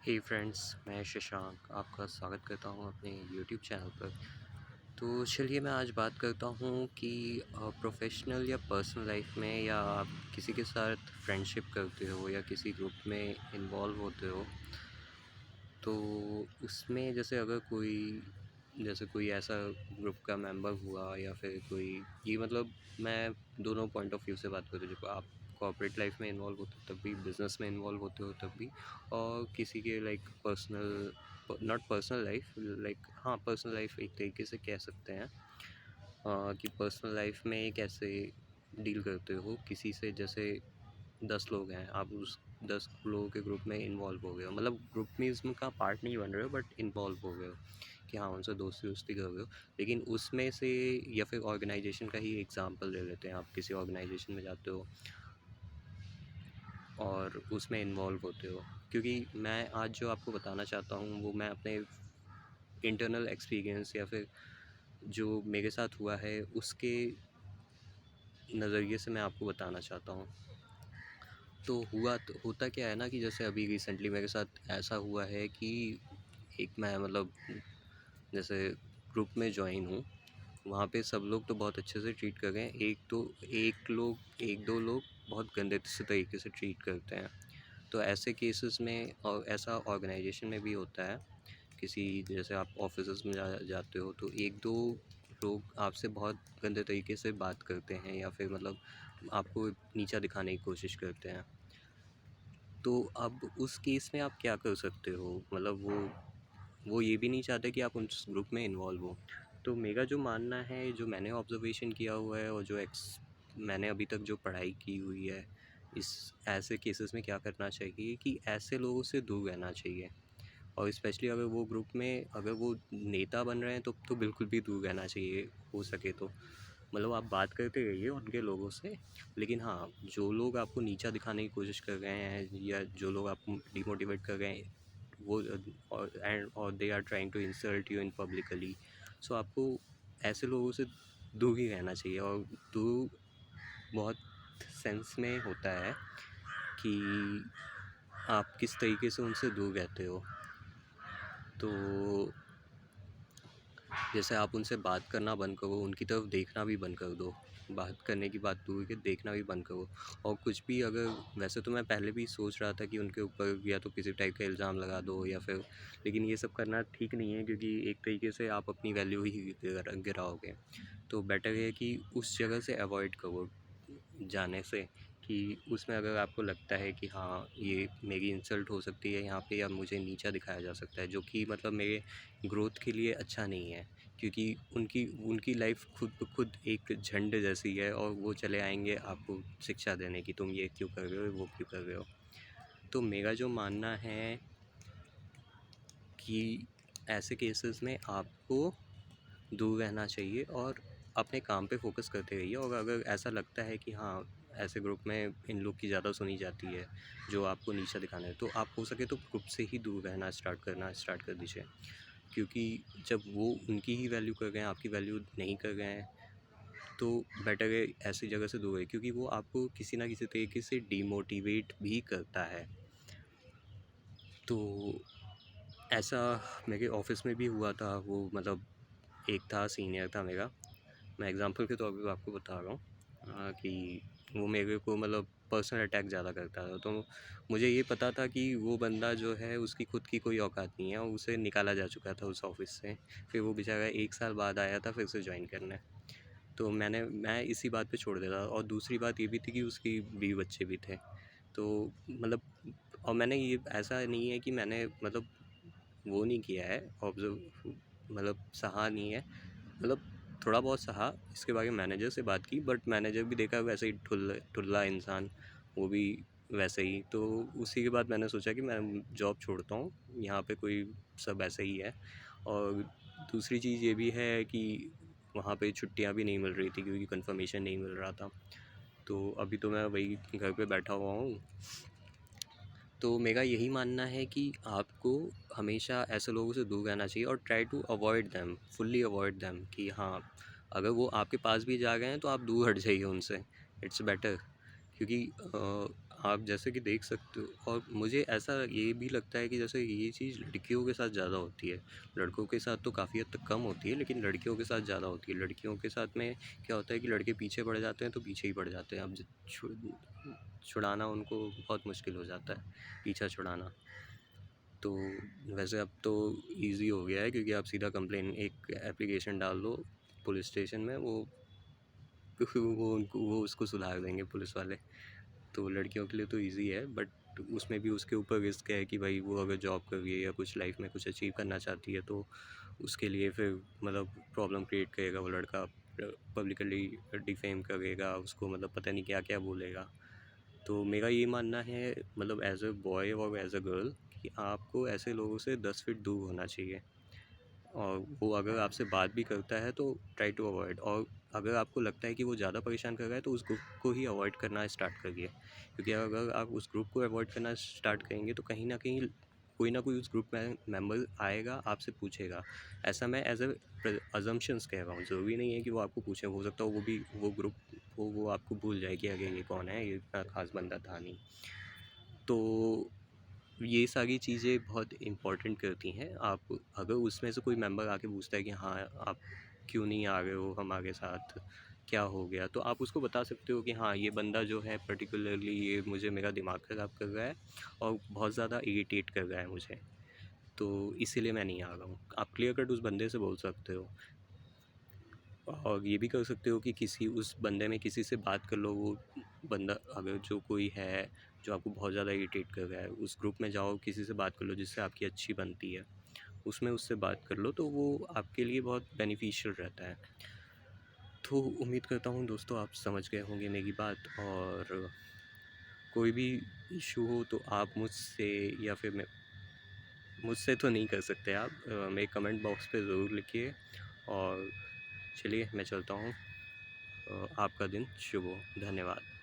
हे friends, मैं शशांक आपका स्वागत करता हूं अपने यूट्यूब चैनल पर। तो चलिए मैं आज बात करता हूं कि प्रोफेशनल या पर्सनल लाइफ में या आप किसी के साथ फ्रेंडशिप करते हो या किसी ग्रुप में इन्वॉल्व होते हो, तो उसमें जैसे कोई ऐसा ग्रुप का मेंबर हुआ या फिर कोई ये मतलब मैं दोनों पॉइंट ऑफ व्यू से बात करता हूँ। जब आप कॉर्पोरेट लाइफ में इन्वॉल्व होते हो तब भी, बिज़नेस में इन्वॉल्व होते हो तब भी, और किसी के like personal, not personal life, like हाँ पर्सनल लाइफ एक तरीके से कह सकते हैं कि पर्सनल लाइफ में कैसे डील करते हो किसी से। जैसे 10 लोग हैं, आप उस 10 लोगों के ग्रुप में इन्वॉल्व हो गए हो, मतलब ग्रुप में इसका पार्ट नहीं बन रहे हो बट इन्वॉल्व हो गए हो कि हाँ उनसे दोस्ती कर रहे हो। लेकिन उसमें से, या फिर ऑर्गेनाइजेशन का ही एग्जांपल ले लेते हैं, आप किसी ऑर्गेनाइजेशन में जाते हो और उसमें इन्वॉल्व होते हो। क्योंकि मैं आज जो आपको बताना चाहता हूँ वो मैं अपने इंटरनल एक्सपीरियंस या फिर जो मेरे साथ हुआ है उसके नज़रिए से मैं आपको बताना चाहता हूँ। तो होता क्या है ना कि जैसे अभी रिसेंटली मेरे साथ ऐसा हुआ है कि मैं मतलब जैसे ग्रुप में ज्वाइन हूँ, वहाँ पे सब लोग तो बहुत अच्छे से ट्रीट कर रहे हैं, एक दो लोग बहुत गंदे से तरीके से ट्रीट करते हैं। तो ऐसे केसेस में, और ऐसा ऑर्गेनाइजेशन में भी होता है, किसी जैसे आप ऑफिस में जाते हो तो एक दो लोग आपसे बहुत गंदे तरीके से बात करते हैं या फिर मतलब आपको नीचा दिखाने की कोशिश करते हैं। तो अब उस केस में आप क्या कर सकते हो, मतलब वो ये भी नहीं चाहते कि आप उस ग्रुप में इन्वॉल्व हो। तो मेरा जो मानना है, जो मैंने ऑब्जर्वेशन किया हुआ है और जो मैंने अभी तक जो पढ़ाई की हुई है, इस ऐसे केसेस में क्या करना चाहिए कि ऐसे लोगों से दूर रहना चाहिए। और स्पेशली अगर वो ग्रुप में अगर वो नेता बन रहे हैं तो बिल्कुल भी दूर रहना चाहिए हो सके तो। मतलब आप बात करते रहिए उनके लोगों से, लेकिन हाँ जो लोग आपको नीचा दिखाने की कोशिश कर रहे हैं या जो लोग आपको डिमोटिवेट कर रहे हैं, वो और they are trying to insult you in publicly, so आपको ऐसे लोगों से दूर ही रहना चाहिए। और दूर बहुत सेंस में होता है कि आप किस तरीके से उनसे दूर रहते हो। तो जैसे आप उनसे बात करना बंद करो, उनकी तरफ देखना भी बंद कर दो। बात करने की बात दूर के देखना भी बंद करो। और कुछ भी अगर, वैसे तो मैं पहले भी सोच रहा था कि उनके ऊपर या तो किसी टाइप का इल्ज़ाम लगा दो या फिर, लेकिन ये सब करना ठीक नहीं है क्योंकि एक तरीके से आप अपनी वैल्यू ही गिराओगे। तो बेटर है कि उस जगह से अवॉइड करो जाने से, कि उसमें अगर आपको लगता है कि हाँ ये मेरी इंसल्ट हो सकती है यहाँ पे या मुझे नीचा दिखाया जा सकता है, जो कि मतलब मेरे ग्रोथ के लिए अच्छा नहीं है। क्योंकि उनकी उनकी लाइफ खुद ब खुद एक झंड जैसी है और वो चले आएंगे आपको शिक्षा देने की, तुम ये क्यों कर रहे हो, वो क्यों कर रहे हो। तो मेरा जो मानना है कि ऐसे केसेस में आपको दूर रहना चाहिए और अपने काम पे फोकस करते रहिए। और अगर ऐसा लगता है कि हाँ ऐसे ग्रुप में इन लोग की ज़्यादा सुनी जाती है जो आपको नीचा दिखाना है, तो आप हो सके तो ग्रुप से ही दूर रहना स्टार्ट कर दीजिए। क्योंकि जब वो उनकी ही वैल्यू कर रहे हैं, आपकी वैल्यू नहीं कर रहे हैं, तो बेटर है ऐसी जगह से दूर रहे, क्योंकि वो आपको किसी ना किसी तरीके से डीमोटिवेट भी करता है। तो ऐसा मेरे ऑफिस में भी हुआ था। वो मतलब एक था, सीनियर था मेरा, मैं एग्ज़ाम्पल के तौर पे आपको बता रहा हूँ कि वो मेरे को मतलब पर्सनल अटैक ज़्यादा करता था। तो मुझे ये पता था कि वो बंदा जो है उसकी खुद की कोई औकात नहीं है और उसे निकाला जा चुका था उस ऑफ़िस से। फिर वो बेचारा 1 साल बाद आया था फिर से जॉइन करने। तो मैं इसी बात पे छोड़ देता। और दूसरी बात ये भी थी कि उसकी बीवी बच्चे भी थे। तो मतलब, और मैंने ये, ऐसा नहीं है कि मैंने मतलब वो नहीं किया है, ऑब्ज़र्व मतलब सहा नहीं है, मतलब थोड़ा बहुत सहा। इसके बारे में मैनेजर से बात की, बट मैनेजर भी देखा वैसे ही ठुल्ला इंसान, वो भी वैसे ही। तो उसी के बाद मैंने सोचा कि मैं जॉब छोड़ता हूँ, यहाँ पे कोई सब ऐसे ही है। और दूसरी चीज़ ये भी है कि वहाँ पे छुट्टियाँ भी नहीं मिल रही थी क्योंकि कंफर्मेशन नहीं मिल रहा था। तो अभी तो मैं वही घर पे बैठा हुआ हूँ। तो मेरा यही मानना है कि आपको हमेशा ऐसे लोगों से दूर रहना चाहिए और try to avoid them, fully avoid them, कि हाँ अगर वो आपके पास भी जा गए हैं तो आप दूर हट जाइए उनसे, इट्स बेटर। क्योंकि आप जैसे कि देख सकते हो, और मुझे ऐसा ये भी लगता है कि जैसे ये चीज़ लड़कियों के साथ ज़्यादा होती है। लड़कों के साथ तो काफ़ी हद तक कम होती है, लेकिन लड़कियों के साथ ज़्यादा होती है। लड़कियों के साथ में क्या होता है कि लड़के पीछे पड़ जाते हैं तो पीछे ही पड़ जाते हैं। अब छुड़ाना उनको बहुत मुश्किल हो जाता है, पीछा छुड़ाना। तो वैसे अब तो ईज़ी हो गया है, क्योंकि आप सीधा कंप्लेन एक एप्लीकेशन डाल दो पुलिस स्टेशन में, वो उसको सुधार देंगे पुलिस वाले। तो लड़कियों के लिए तो ईज़ी है, बट उसमें भी उसके ऊपर रिस्क है कि भाई वो अगर जॉब कर रही है या कुछ लाइफ में कुछ अचीव करना चाहती है, तो उसके लिए फिर मतलब प्रॉब्लम क्रिएट करेगा वो लड़का, पब्लिकली डिफेम करेगा उसको, मतलब पता नहीं क्या क्या बोलेगा। तो मेरा ये मानना है, मतलब एज अ बॉय और एज अ गर्ल, कि आपको ऐसे लोगों से 10 फीट दूर होना चाहिए। और वो अगर आपसे बात भी करता है तो ट्राई टू अवॉइड, और अगर आपको लगता है कि वो ज़्यादा परेशान कर रहा है तो उस ग्रुप को ही अवॉइड करना स्टार्ट करिए। क्योंकि अगर आप उस ग्रुप को अवॉइड करना स्टार्ट करेंगे तो कहीं ना कहीं कोई ना कोई उस ग्रुप में मेंबर आएगा, आपसे पूछेगा। ऐसा मैं एज अ अजम्पशंस कह रहा हूँ, ज़रूरी नहीं है कि वो आपको पूछे, हो सकता है वो भी वो ग्रुप वो आपको भूल जाए कि अरे ये कौन है, ये इतना खास बंदा था नहीं। तो ये सारी चीज़ें बहुत इम्पोर्टेंट करती हैं। आप अगर उसमें से कोई मेंबर आके पूछता है कि हाँ आप क्यों नहीं आ रहे हो हमारे साथ, क्या हो गया, तो आप उसको बता सकते हो कि हाँ ये बंदा जो है पर्टिकुलरली ये मुझे मेरा दिमाग ख़राब कर रहा है और बहुत ज़्यादा इरिटेट कर रहा है मुझे, तो इसीलिए मैं नहीं आ रहा हूँ। आप क्लियर कट उस बंदे से बोल सकते हो। और ये भी कर सकते हो कि किसी उस बंदे में किसी से बात कर लो। वो बंदा अगर जो कोई है जो आपको बहुत ज़्यादा इरिटेट कर रहा है, उस ग्रुप में जाओ, किसी से बात कर लो जिससे आपकी अच्छी बनती है, उसमें उससे बात कर लो, तो वो आपके लिए बहुत बेनिफिशियल रहता है। तो उम्मीद करता हूँ दोस्तों आप समझ गए होंगे मेरी बात, और कोई भी इशू हो तो आप मुझसे, या फिर मैं मुझसे तो नहीं कर सकते आप, मेरे कमेंट बॉक्स पे ज़रूर लिखिए। और चलिए मैं चलता हूँ। आपका दिन शुभ हो। धन्यवाद।